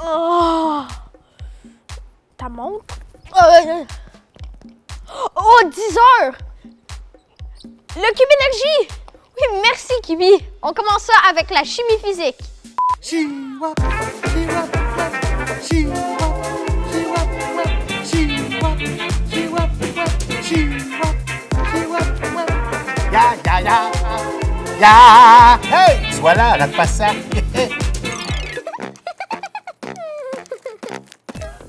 Oh! Ta montre? Oh, 10 heures! Le Cube Énergie! Oui, merci, Kibi. On commence ça avec la chimie physique. Ya! Hey! Voilà, rate pas ça!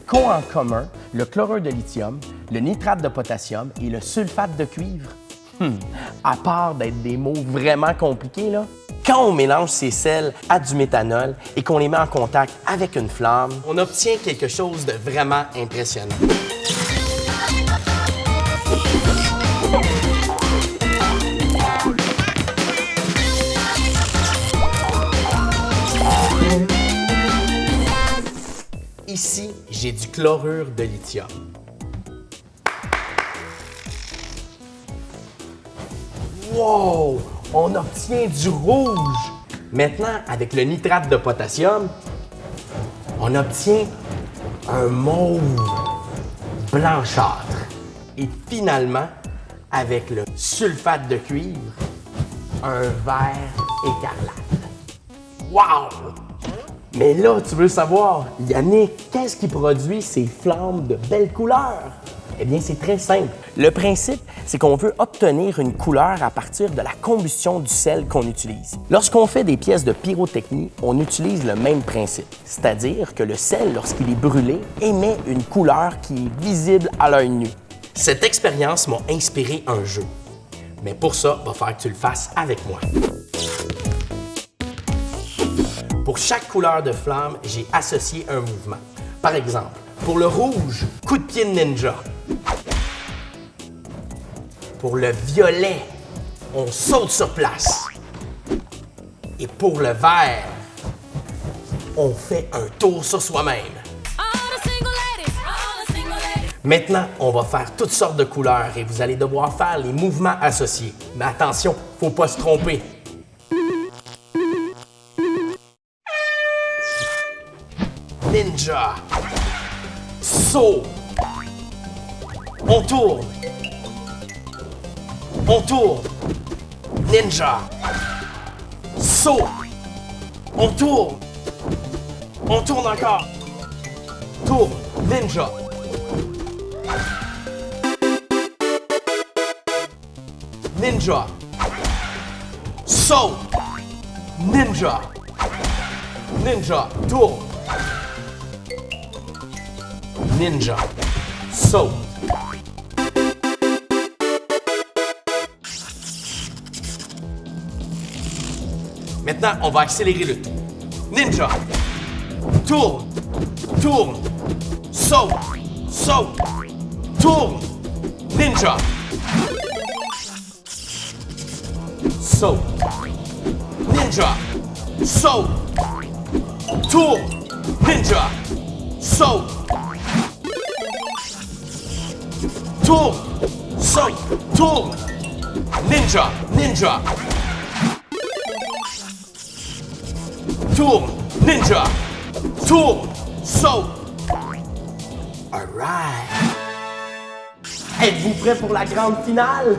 Qu'ont en commun le chlorure de lithium, le nitrate de potassium et le sulfate de cuivre? À part d'être des mots vraiment compliqués, là, quand on mélange ces sels à du méthanol et qu'on les met en contact avec une flamme, on obtient quelque chose de vraiment impressionnant. Ici, j'ai du chlorure de lithium. Wow! On obtient du rouge! Maintenant, avec le nitrate de potassium, on obtient un mauve blanchâtre. Et finalement, avec le sulfate de cuivre, un vert écarlate. Wow! Mais là, tu veux savoir, Yannick, qu'est-ce qui produit ces flammes de belles couleurs? Eh bien, c'est très simple. Le principe, c'est qu'on veut obtenir une couleur à partir de la combustion du sel qu'on utilise. Lorsqu'on fait des pièces de pyrotechnie, on utilise le même principe, c'est-à-dire que le sel, lorsqu'il est brûlé, émet une couleur qui est visible à l'œil nu. Cette expérience m'a inspiré un jeu. Mais pour ça, il va falloir que tu le fasses avec moi. Pour chaque couleur de flamme, j'ai associé un mouvement. Par exemple, pour le rouge, coup de pied de ninja. Pour le violet, on saute sur place. Et pour le vert, on fait un tour sur soi-même. Maintenant, on va faire toutes sortes de couleurs et vous allez devoir faire les mouvements associés. Mais attention, faut pas se tromper. Ninja. Saut. On tourne. On tourne. Ninja. Saut. On tourne. On tourne encore. Tourne. Ninja. Ninja. Saut. Ninja. Ninja. Tourne. Ninja. Saut. Maintenant, on va accélérer le tout. Ninja. Tourne. Tourne. Saut. Saut. Tourne. Ninja. Saut. Ninja. Saut. Tourne. Ninja. Saut. Tourne. Saut. Tourne. Ninja. Ninja. Tourne. Ninja. Tourne. Saut. All right. Êtes-vous prêts pour la grande finale?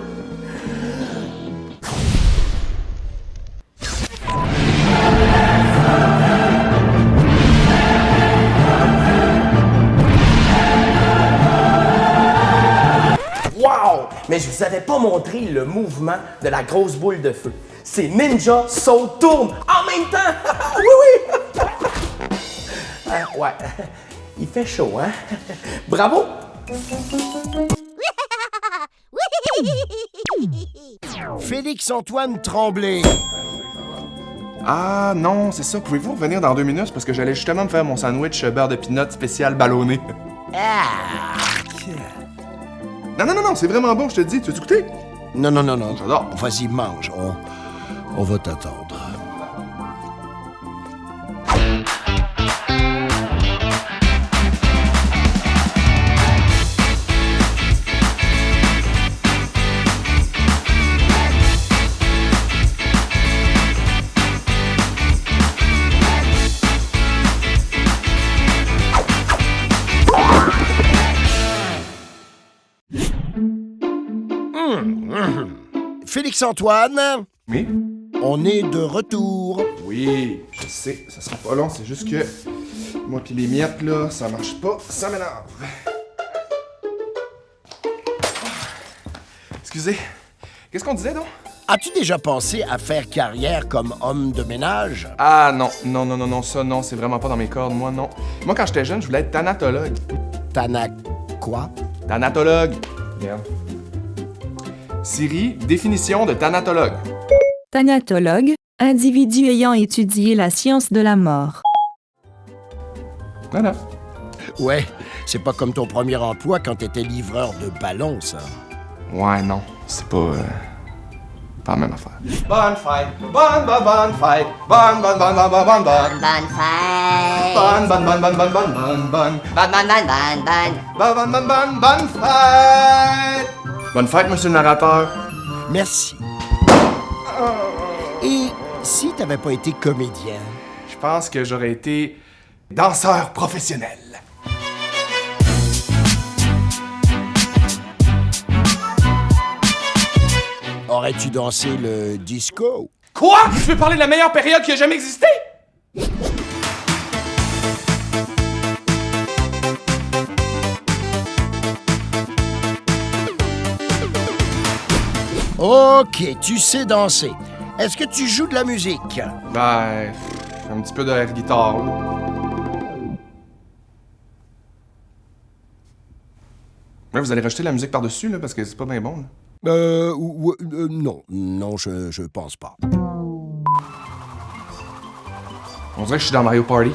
Wow! Mais je vous avais pas montré le mouvement de la grosse boule de feu. C'est ninja, saute, tourne en même temps! Oui, oui! Ouais, il fait chaud, hein? Bravo! Félix-Antoine Tremblay. Ah non, c'est ça. Pouvez-vous revenir dans 2 minutes parce que j'allais justement me faire mon sandwich beurre de peanut spécial ballonné. Non, c'est vraiment bon, je te dis. Tu veux goûter? Non. J'adore. Vas-y, mange. On va t'attendre. Félix-Antoine, Oui? on est de retour. Oui, je sais, ça sera pas long, c'est juste que moi pis les miettes, là, ça marche pas, ça m'énerve. Excusez, qu'est-ce qu'on disait donc? As-tu déjà pensé à faire carrière comme homme de ménage? Ah non, ça non, c'est vraiment pas dans mes cordes, moi non. Moi quand j'étais jeune, je voulais être thanatologue. Quoi? Thanatologue. Merde. Siri, définition de thanatologue. Thanatologue, individu ayant étudié la science de la mort. Voilà. Ouais, c'est pas comme ton premier emploi quand t'étais livreur de ballons, ça. Ouais, non, c'est pas la même affaire. Bonne fight, bonne fight, bonne Bonne fête. bonne fête. Bonne fête, monsieur le narrateur. Merci. Et si t'avais pas été comédien? Je pense que j'aurais été danseur professionnel. Aurais-tu dansé le disco? Quoi? Tu veux parler de la meilleure période qui a jamais existé? Ok, tu sais danser. Est-ce que tu joues de la musique? Ben, un petit peu de air guitare. Ouais, vous allez rajouter la musique par-dessus, là, parce que c'est pas bien bon, là. Non, je pense pas. On dirait que je suis dans Mario Party.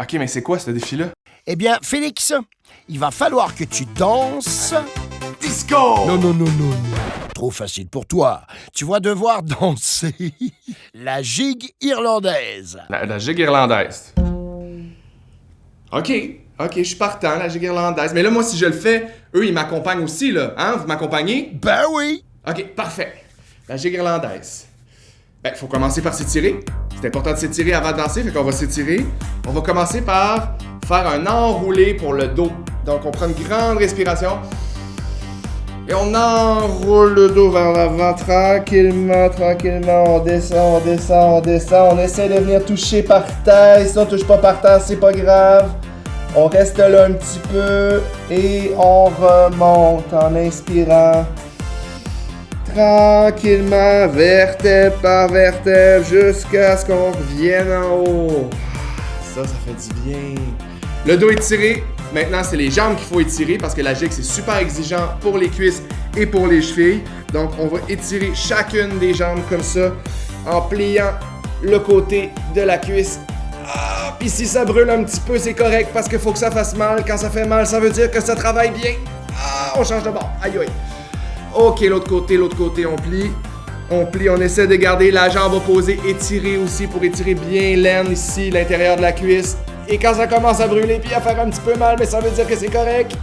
Ok, mais c'est quoi ce défi-là? Eh bien, Félix, il va falloir que tu danses... Disco! Non. Trop facile pour toi. Tu vas devoir danser la gigue irlandaise. La gigue irlandaise. Ok, je suis partant, la gigue irlandaise. Mais là, moi, si je le fais, eux, ils m'accompagnent aussi, là. Hein? Vous m'accompagnez? Ben oui. Ok, parfait. La gigue irlandaise. Ben, faut commencer par s'étirer. C'est important de s'étirer avant de danser, fait qu'on va s'étirer. On va commencer par faire un enroulé pour le dos. Donc, on prend une grande respiration. Et on enroule le dos vers l'avant tranquillement. On descend. On essaie de venir toucher par terre. Si on touche pas par terre, c'est pas grave. On reste là un petit peu et on remonte en inspirant. Tranquillement, vertèbre par vertèbre, jusqu'à ce qu'on revienne en haut. Ça fait du bien. Le dos étiré. Maintenant, c'est les jambes qu'il faut étirer parce que la gigue, c'est super exigeant pour les cuisses et pour les chevilles. Donc, on va étirer chacune des jambes comme ça en pliant le côté de la cuisse. Ah, puis si ça brûle un petit peu, c'est correct parce qu'il faut que ça fasse mal. Quand ça fait mal, ça veut dire que ça travaille bien. Ah, on change de bord. Aïe. Ok, l'autre côté, on plie. On essaie de garder la jambe opposée étirée aussi pour étirer bien l'aine ici, l'intérieur de la cuisse. Et quand ça commence à brûler puis à faire un petit peu mal, mais ça veut dire que c'est correct.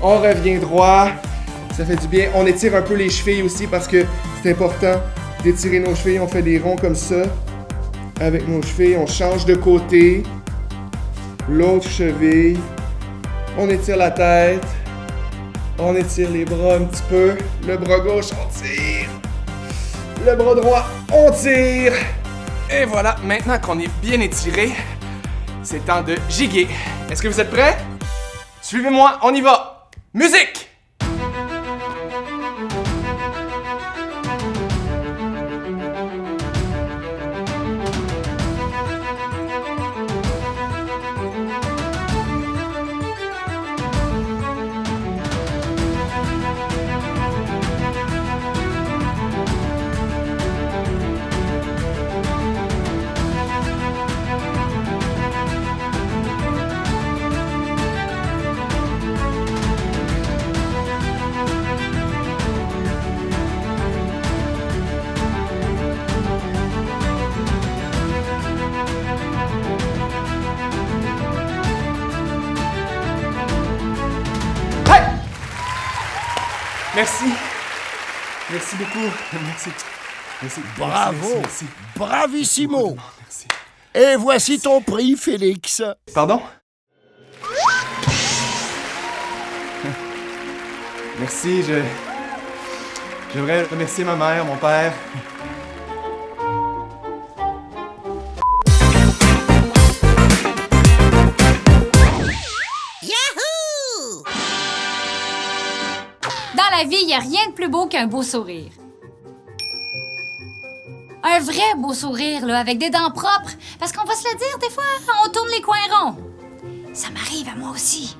On revient droit. Ça fait du bien. On étire un peu les chevilles aussi parce que c'est important d'étirer nos chevilles. On fait des ronds comme ça. Avec nos chevilles, on change de côté. L'autre cheville. On étire la tête. On étire les bras un petit peu. Le bras gauche, on tire. Le bras droit, on tire. Et voilà, maintenant qu'on est bien étiré, c'est temps de giguer. Est-ce que vous êtes prêts? Suivez-moi, on y va. Musique! Merci. Merci beaucoup. Merci. Bravo. Merci. Bravissimo. Merci. Et voici ton prix, Félix. Pardon? Merci, j'aimerais remercier ma mère, mon père. Dans la vie, il n'y a rien de plus beau qu'un beau sourire. Un vrai beau sourire, là, avec des dents propres. Parce qu'on va se le dire, des fois, on tourne les coins ronds. Ça m'arrive à moi aussi.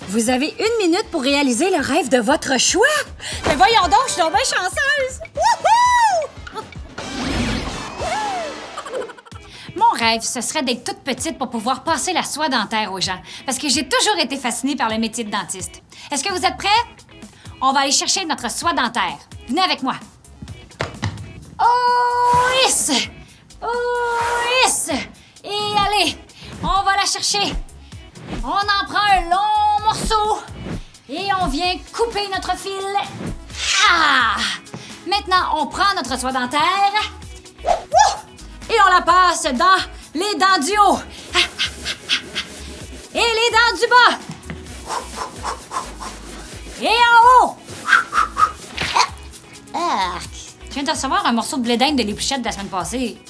Vous avez 1 minute pour réaliser le rêve de votre choix. Mais voyons donc, je suis donc bien chanceuse. Wouhou! Mon rêve, ce serait d'être toute petite pour pouvoir passer la soie dentaire aux gens. Parce que j'ai toujours été fascinée par le métier de dentiste. Est-ce que vous êtes prêts? On va aller chercher notre soie dentaire. Venez avec moi. Oh, yes! Oh, yes! Et allez, on va la chercher. On en prend un long morceau et on vient couper notre fil. Ah! Maintenant, on prend notre soie dentaire et on la passe dans les dents du haut et les dents du bas et en haut. Je viens de recevoir un morceau de blé d'Inde de l'épluchette de la semaine passée.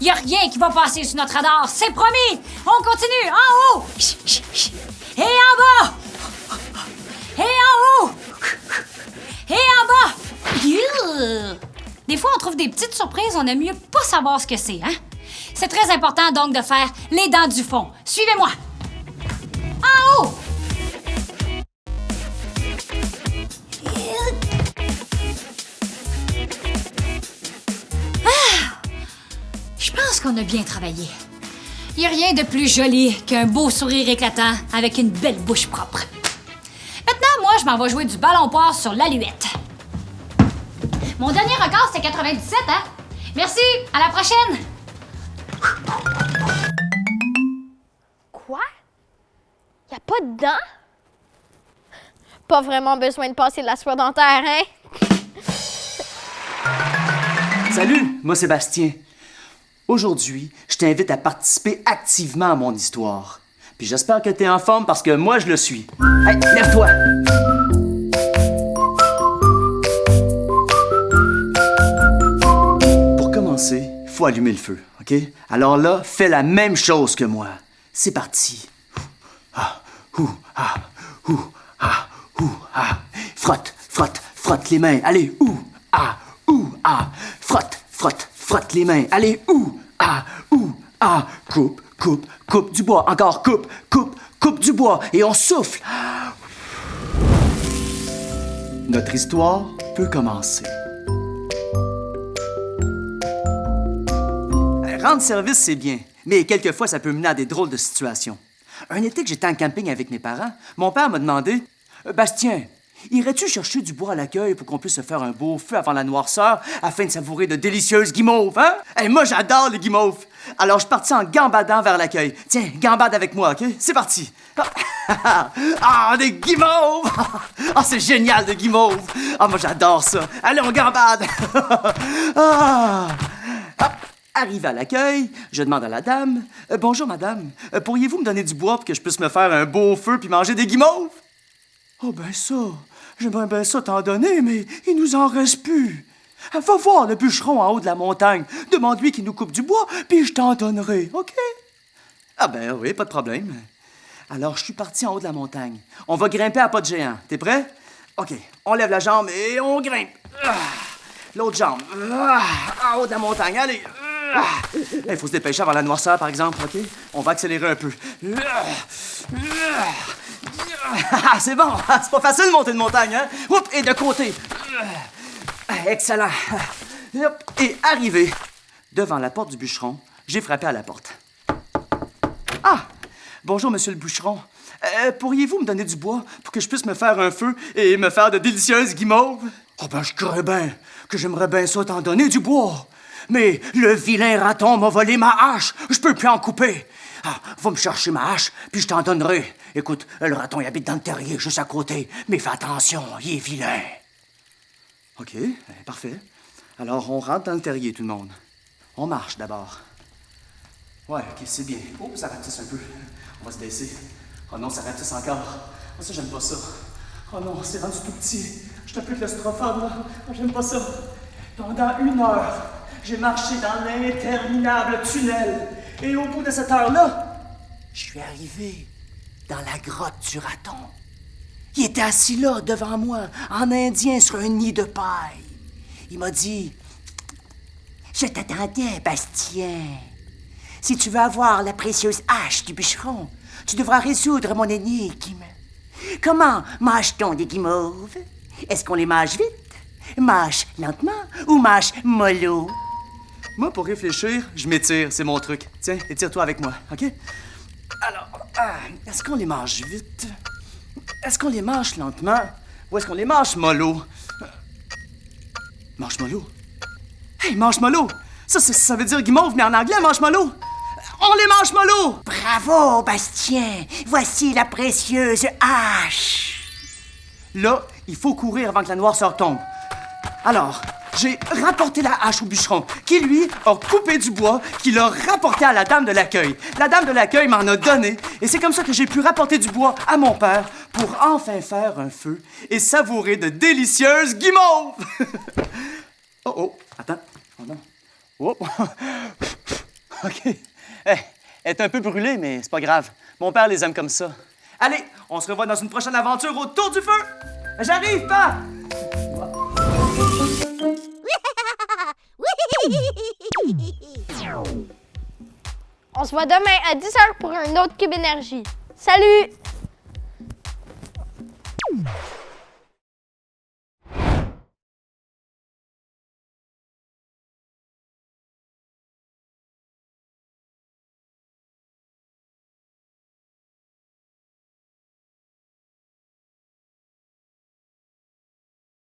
Il n'y a rien qui va passer sur notre radar, c'est promis! On continue, en haut! Et en bas! Et en haut! Et en bas! Des fois, on trouve des petites surprises, on aime mieux pas savoir ce que c'est, hein? C'est très important, donc, de faire les dents du fond. Suivez-moi! En haut! Je pense qu'on a bien travaillé. Il n'y a rien de plus joli qu'un beau sourire éclatant avec une belle bouche propre. Maintenant, moi, je m'en vais jouer du ballon-poire sur l'aluette. Mon dernier record, c'était 97, hein? Merci, à la prochaine! Quoi? Y a pas de dents? Pas vraiment besoin de passer de la soie dentaire, hein? Salut, moi Sébastien. Aujourd'hui, je t'invite à participer activement à mon histoire. Puis j'espère que t'es en forme parce que moi, je le suis. Hey, lève-toi! Pour commencer, il faut allumer le feu, OK? Alors là, fais la même chose que moi. C'est parti. Frotte, frotte, frotte les mains. Allez, frotte, frotte, frotte les mains. Allez, coupe, coupe, coupe du bois. Encore, coupe, coupe, coupe du bois. Et on souffle. Notre histoire peut commencer. Rendre service, c'est bien, mais quelquefois, ça peut mener à des drôles de situations. Un été que j'étais en camping avec mes parents, mon père m'a demandé « Bastien, irais-tu chercher du bois à l'accueil pour qu'on puisse se faire un beau feu avant la noirceur afin de savourer de délicieuses guimauves, hein? » Hey, moi, j'adore les guimauves! Alors, je suis parti en gambadant vers l'accueil. Tiens, gambade avec moi, OK? C'est parti! Ah, des guimauves! Ah, c'est génial, des guimauves! Ah, moi, j'adore ça! Allez, on gambade! Arrivé à l'accueil, je demande à la dame « Bonjour, madame, pourriez-vous me donner du bois pour que je puisse me faire un beau feu puis manger des guimauves? » « Oh, ben ça, j'aimerais bien ça t'en donner, mais il nous en reste plus. Va voir le bûcheron en haut de la montagne. Demande-lui qu'il nous coupe du bois, puis je t'en donnerai, OK? » Ah ben oui, pas de problème. Alors, je suis parti en haut de la montagne. On va grimper à pas de géant. T'es prêt? OK, on lève la jambe et on grimpe. L'autre jambe. En haut de la montagne, allez. Il faut se dépêcher avant la noirceur, par exemple, OK? On va accélérer un peu. C'est bon! C'est pas facile de monter une montagne, hein? Oups, et de côté. Excellent. Et arrivé devant la porte du bûcheron, j'ai frappé à la porte. Ah! Bonjour, monsieur le bûcheron. Pourriez-vous me donner du bois pour que je puisse me faire un feu et me faire de délicieuses guimauves? Oh ben, je crois bien que j'aimerais bien ça t'en donner du bois. Mais le vilain raton m'a volé ma hache. Je peux plus en couper. Ah, va me chercher ma hache, puis je t'en donnerai. Écoute, le raton, il habite dans le terrier, juste à côté. Mais fais attention, il est vilain. OK, parfait. Alors, on rentre dans le terrier, tout le monde. On marche d'abord. Ouais, OK, c'est bien. Oh, ça ratisse un peu. On va se baisser. Oh non, ça rapetisse encore. Oh, ça, j'aime pas ça. Oh non, c'est rendu tout petit. Je suis un peu claustrophobe, là. Oh, j'aime pas ça. Pendant 1 heure, j'ai marché dans l'interminable tunnel. Et au bout de cette heure-là, je suis arrivé dans la grotte du raton. Il était assis là, devant moi, en indien sur un nid de paille. Il m'a dit... Je t'attendais, Bastien. Si tu veux avoir la précieuse hache du bûcheron, tu devras résoudre mon énigme. Comment mange-t-on des guimauves? Est-ce qu'on les mange vite, mâche lentement ou mâche mollo? Moi, pour réfléchir, je m'étire, c'est mon truc. Tiens, étire-toi avec moi, OK? Alors, est-ce qu'on les mange vite? Est-ce qu'on les mange lentement? Ou est-ce qu'on les mange mollo? Marshmallow? Hey, marshmallow! Ça veut dire guimauve, mais en anglais, marshmallow! On les mange mollo! Bravo, Bastien. Voici la précieuse hache. Là, il faut courir avant que la noirceur tombe. Alors, j'ai rapporté la hache au bûcheron, qui, lui, a coupé du bois, qu'il a rapporté à la dame de l'accueil. La dame de l'accueil m'en a donné, et c'est comme ça que j'ai pu rapporter du bois à mon père pour enfin faire un feu et savourer de délicieuses guimauves! Oh, attends. Oh non. Oh. OK. Elle est un peu brûlée, mais c'est pas grave. Mon père les aime comme ça. Allez, on se revoit dans une prochaine aventure autour du feu! J'arrive, pas! On se voit demain à 10h pour un autre Cube Énergie. Salut!